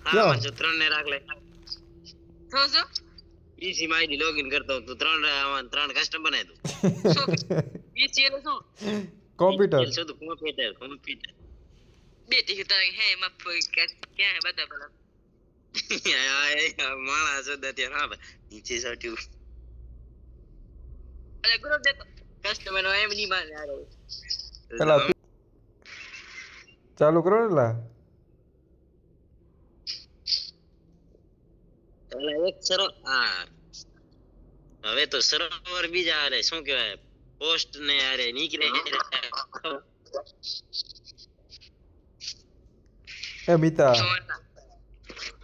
હા ક્યાં? મને 3 ને રાખ લે શું પીસી માં આઈડી લોગિન કરતો તો 3 કસ્ટમ બનાવી દઉં પીસી એટલે શું કોમ્પ્યુટર. શું તો કોમ્પ્યુટર બે ટીકતા હે એમાં ક્યાં હે બતા પેલા માણસ અત્યારે હા નીચે સાટ્યું અલે ગ્રુપ દે તો કસ્ટમર નો એમ ની માને યાર એલા ચાલુ કરો ને લા. એક સરો હા હવે તો સરોવર બીજા આરે શું કહેવાય પોસ્ટ ને આરે નીકળે એ મિતા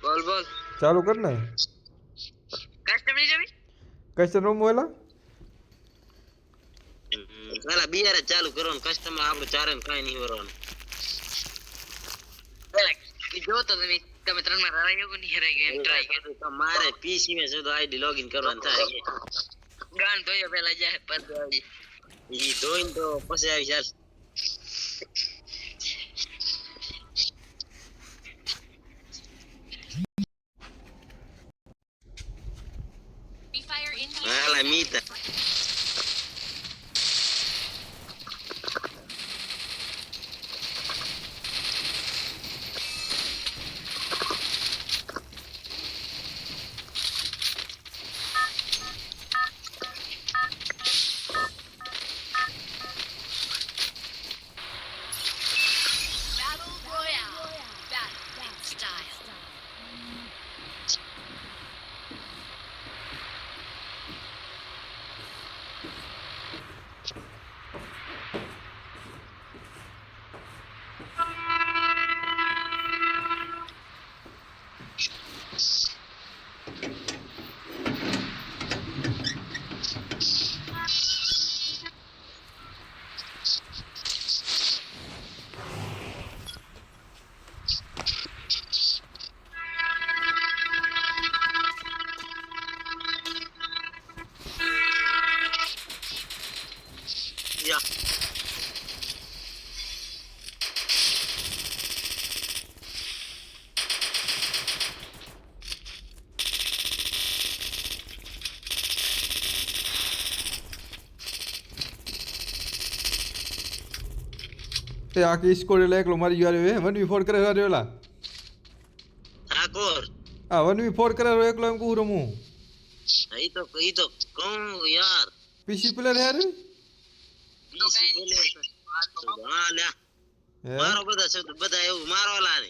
બોલ બોલ ચાલુ કર ને. કસ્ટમર જમી કસ્ટમ રૂમ બોલા. પેલા બિયાર ચાલુ કરવાનું કસ્ટમર આપણું ચારે ને કઈ નહીં વરવાનું જો તો તમે 3 માં હરાઈ ગયો ની હરાઈ ગયો ટ્રાય કર તો મારે પીસી માં સીધો આઈડી લોગિન કરવાનું થાય ગાન ધોયો પેલા જાય પદ આવી ઈ ધોઈને તો પછી આવી ચાલ હાલા મીતા યા એ આખી સ્કોર એટલે એકલો મારી ગયો હે 1v4 કરે રહ્યો એલા. ઠાકોર આ 1v4 કરે રહ્યો એકલો એમ કહું રમું. ઈ તો કહું યાર પીસી પ્લેયર યાર. પીસી બોલે હા લ્યા હે મારો બધા એવું મારવાલા ને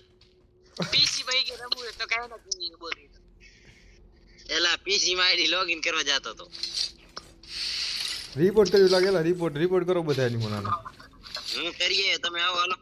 પીસી ભાઈ કે રમવું તો કાઈ નથી બોલી એલા પીસી માં આઈડી લોગિન કરવા જતો તો રિપોર્ટ કર્યું લાગેલા રિપોર્ટ કરો બધા એની મને. હું કરીએ તમે આવો હાલો